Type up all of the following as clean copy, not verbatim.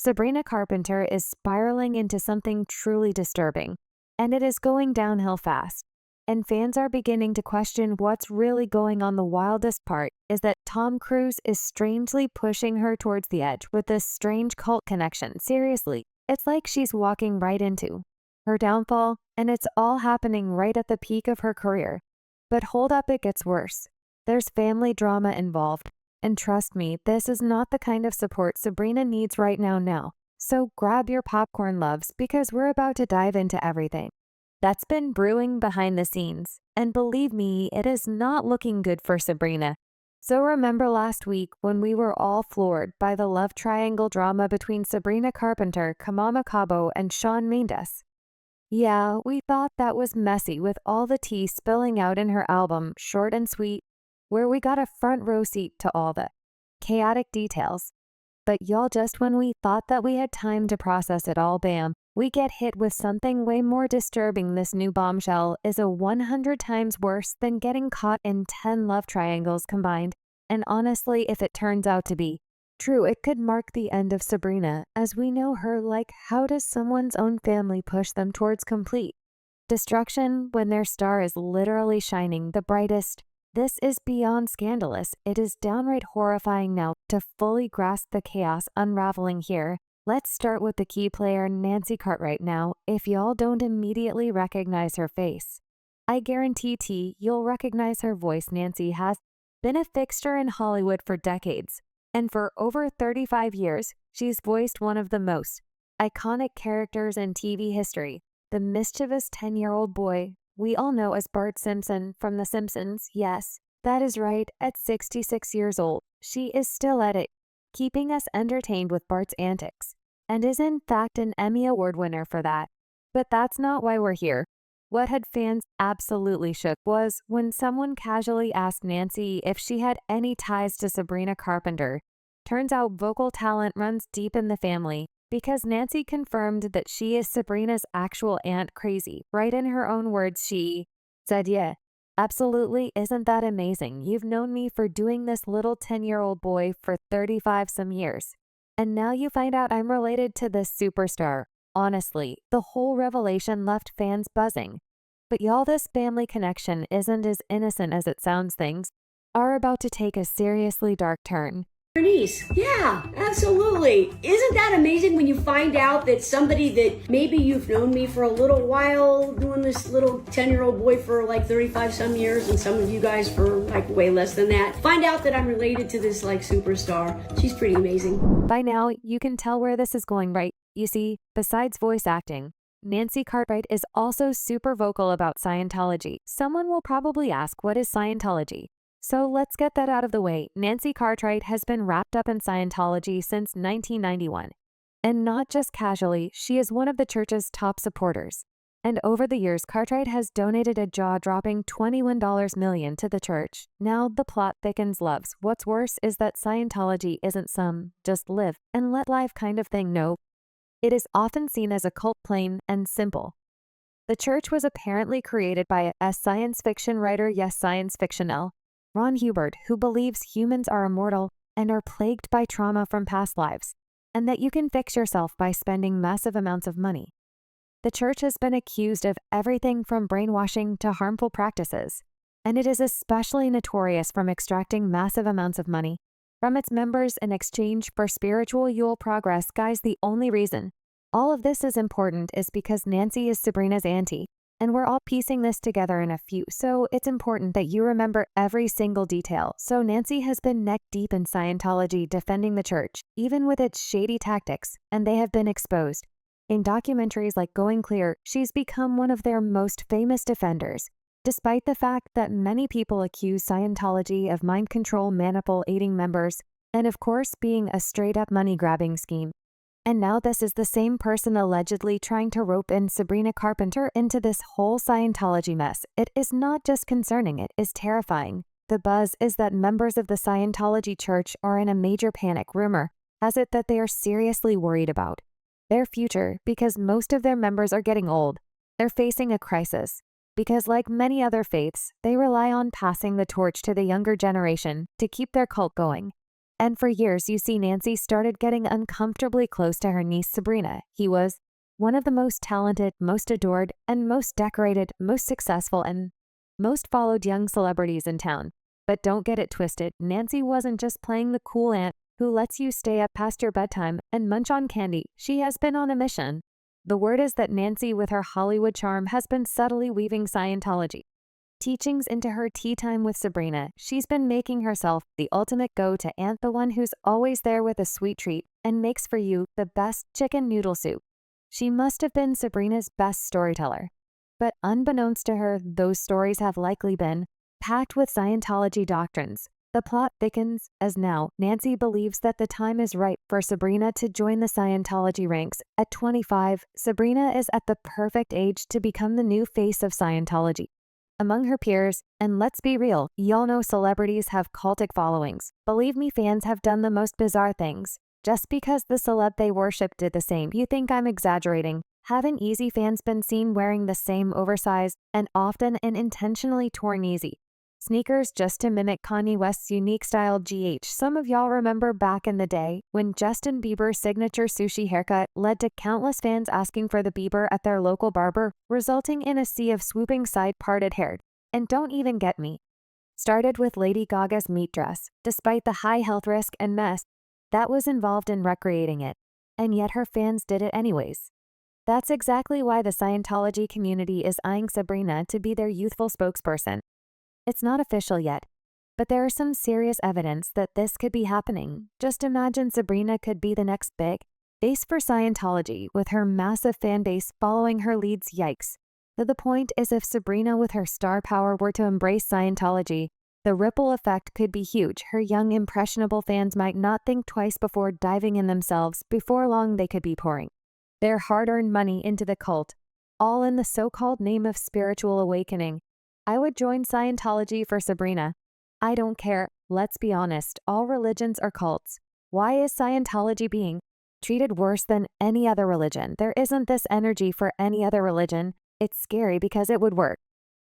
Sabrina Carpenter is spiraling into something truly disturbing, and it is going downhill fast. And fans are beginning to question what's really going on. The wildest part is that Tom Cruise is strangely pushing her towards the edge with this strange cult connection. Seriously, it's like she's walking right into her downfall, and it's all happening right at the peak of her career. But hold up, it gets worse. There's family drama involved, and trust me, this is not the kind of support Sabrina needs right now. So grab your popcorn, loves, because we're about to dive into everything that's been brewing behind the scenes, and believe me, it is not looking good for Sabrina. So remember last week when we were all floored by the love triangle drama between Sabrina Carpenter, Kamama Cabo, and Shawn Mendes? Yeah, we thought that was messy, with all the tea spilling out in her album, Short and Sweet, where we got a front row seat to all the chaotic details. But y'all, just when we thought that we had time to process it all, bam, we get hit with something way more disturbing. This new bombshell is 100 times worse than getting caught in 10 love triangles combined. And honestly, if it turns out to be true, it could mark the end of Sabrina as we know her. Like, how does someone's own family push them towards complete destruction when their star is literally shining the brightest? This is beyond scandalous. It is downright horrifying. Now, to fully grasp the chaos unraveling here, let's start with the key player, Nancy Cartwright. Now, if y'all don't immediately recognize her face, I guarantee you'll recognize her voice. Nancy has been a fixture in Hollywood for decades, and for over 35 years, she's voiced one of the most iconic characters in TV history, the mischievous 10-year-old boy we all know as Bart Simpson from The Simpsons. Yes, that is right, at 66 years old, she is still at it, keeping us entertained with Bart's antics, and is in fact an Emmy Award winner for that. But that's not why we're here. What had fans absolutely shook was when someone casually asked Nancy if she had any ties to Sabrina Carpenter. Turns out vocal talent runs deep in the family, because Nancy confirmed that she is Sabrina's actual aunt. Crazy, right? In her own words, she said, "Yeah, absolutely, isn't that amazing? You've known me for doing this little 10-year-old boy for 35 some years. And now you find out I'm related to this superstar." Honestly, the whole revelation left fans buzzing. But y'all, this family connection isn't as innocent as it sounds. Things are about to take a seriously dark turn. Your niece. Yeah, absolutely. Isn't that amazing when you find out that somebody that maybe you've known me for a little while, doing this little 10-year-old boy for like 35 some years, and some of you guys for like way less than that, find out that I'm related to this like superstar. She's pretty amazing. By now, you can tell where this is going, right? You see, besides voice acting, Nancy Cartwright is also super vocal about Scientology. Someone will probably ask, what is Scientology? So let's get that out of the way. Nancy Cartwright has been wrapped up in Scientology since 1991. And not just casually, she is one of the church's top supporters. And over the years, Cartwright has donated a jaw-dropping $21 million to the church. Now the plot thickens, loves. What's worse is that Scientology isn't some just live and let live kind of thing. No, it is often seen as a cult, plain and simple. The church was apparently created by a science fiction writer, yes, science fictional, Ron Hubbard, who believes humans are immortal and are plagued by trauma from past lives, and that you can fix yourself by spending massive amounts of money. The church has been accused of everything from brainwashing to harmful practices, and it is especially notorious from extracting massive amounts of money from its members in exchange for spiritual progress. Guys, the only reason all of this is important is because Nancy is Sabrina's auntie, and we're all piecing this together in a few, so it's important that you remember every single detail. So Nancy has been neck deep in Scientology, defending the church, even with its shady tactics, and they have been exposed. In documentaries like Going Clear, she's become one of their most famous defenders, despite the fact that many people accuse Scientology of mind control, manipulating members, and of course being a straight-up money-grabbing scheme. And now this is the same person allegedly trying to rope in Sabrina Carpenter into this whole Scientology mess. It is not just concerning, it is terrifying. The buzz is that members of the Scientology church are in a major panic. Rumor has it that they are seriously worried about their future because most of their members are getting old. They're facing a crisis because, like many other faiths, they rely on passing the torch to the younger generation to keep their cult going. And for years, you see Nancy started getting uncomfortably close to her niece Sabrina. He was one of the most talented, most adored, and most decorated, most successful, and most followed young celebrities in town. But don't get it twisted, Nancy wasn't just playing the cool aunt who lets you stay up past your bedtime and munch on candy. She has been on a mission. The word is that Nancy, with her Hollywood charm, has been subtly weaving Scientology teachings into her tea time with Sabrina. She's been making herself the ultimate go-to aunt, the one who's always there with a sweet treat and makes for you the best chicken noodle soup. She must have been Sabrina's best storyteller. But unbeknownst to her, those stories have likely been packed with Scientology doctrines. The plot thickens as now Nancy believes that the time is right for Sabrina to join the Scientology ranks. At 25, Sabrina is at the perfect age to become the new face of Scientology. Among her peers, and let's be real, y'all know celebrities have cultic followings. Believe me, fans have done the most bizarre things. Just because the celeb they worship did the same, you think I'm exaggerating. Haven't Yeezy fans been seen wearing the same oversized and often and intentionally torn Yeezy sneakers just to mimic Kanye West's unique style GH? Some of y'all remember back in the day when Justin Bieber's signature sushi haircut led to countless fans asking for the Bieber at their local barber, resulting in a sea of swooping side-parted hair. And don't even get me started with Lady Gaga's meat dress, despite the high health risk and mess that was involved in recreating it. And yet her fans did it anyways. That's exactly why the Scientology community is eyeing Sabrina to be their youthful spokesperson. It's not official yet, but there is some serious evidence that this could be happening. Just imagine Sabrina could be the next big face for Scientology with her massive fan base following her leads. Yikes. But the point is, if Sabrina with her star power were to embrace Scientology, the ripple effect could be huge. Her young, impressionable fans might not think twice before diving in themselves. Before long, they could be pouring their hard-earned money into the cult, all in the so-called name of spiritual awakening. I would join Scientology for Sabrina. I don't care. Let's be honest, all religions are cults. Why is Scientology being treated worse than any other religion? There isn't this energy for any other religion. It's scary because it would work.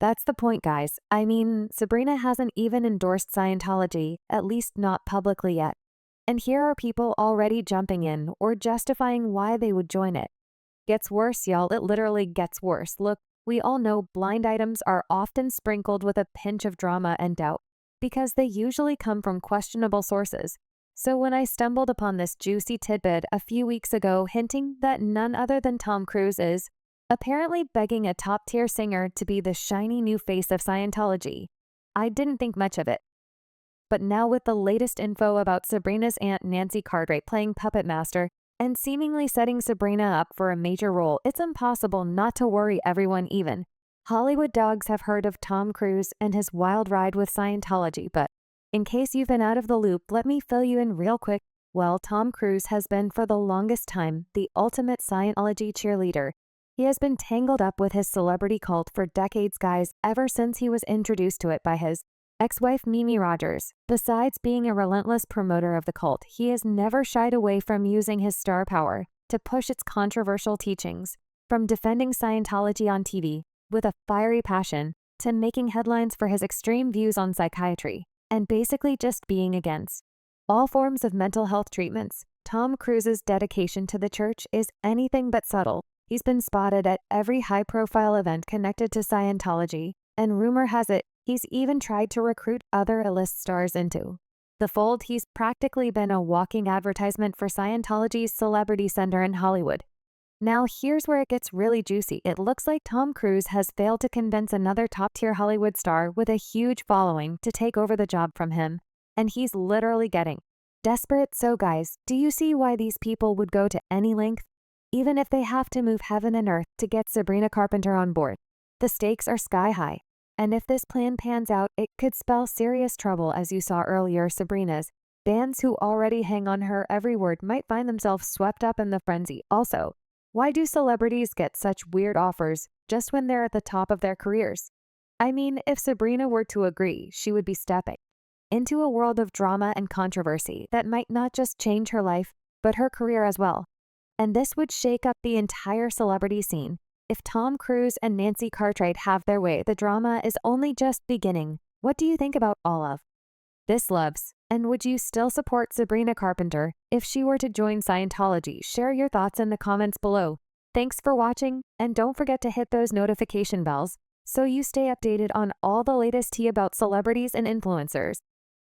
That's the point, guys. I mean, Sabrina hasn't even endorsed Scientology, at least not publicly yet. And here are people already jumping in or justifying why they would join it. Gets worse, y'all. It literally gets worse. Look, we all know blind items are often sprinkled with a pinch of drama and doubt because they usually come from questionable sources. So when I stumbled upon this juicy tidbit a few weeks ago hinting that none other than Tom Cruise is apparently begging a top-tier singer to be the shiny new face of Scientology, I didn't think much of it. But now with the latest info about Sabrina's aunt Nancy Cartwright playing Puppet Master and seemingly setting Sabrina up for a major role, it's impossible not to worry everyone. Even Hollywood dogs have heard of Tom Cruise and his wild ride with Scientology, but in case you've been out of the loop, let me fill you in real quick. Well, Tom Cruise has been for the longest time the ultimate Scientology cheerleader. He has been tangled up with his celebrity cult for decades, guys, ever since he was introduced to it by his ex-wife Mimi Rogers. Besides being a relentless promoter of the cult, he has never shied away from using his star power to push its controversial teachings, from defending Scientology on TV with a fiery passion to making headlines for his extreme views on psychiatry and basically just being against all forms of mental health treatments. Tom Cruise's dedication to the church is anything but subtle. He's been spotted at every high-profile event connected to Scientology, and rumor has it he's even tried to recruit other A-list stars into the fold. He's practically been a walking advertisement for Scientology's Celebrity Center in Hollywood. Now here's where it gets really juicy. It looks like Tom Cruise has failed to convince another top-tier Hollywood star with a huge following to take over the job from him, and he's literally getting desperate. So guys, do you see why these people would go to any length, even if they have to move heaven and earth, to get Sabrina Carpenter on board? The stakes are sky high. And if this plan pans out, it could spell serious trouble. As you saw earlier, Sabrina's fans who already hang on her every word might find themselves swept up in the frenzy. Also, why do celebrities get such weird offers just when they're at the top of their careers? I mean, if Sabrina were to agree, she would be stepping into a world of drama and controversy that might not just change her life, but her career as well. And this would shake up the entire celebrity scene. If Tom Cruise and Nancy Cartwright have their way, the drama is only just beginning. What do you think about all of this loves? And would you still support Sabrina Carpenter if she were to join Scientology? Share your thoughts in the comments below. Thanks for watching, and don't forget to hit those notification bells so you stay updated on all the latest tea about celebrities and influencers.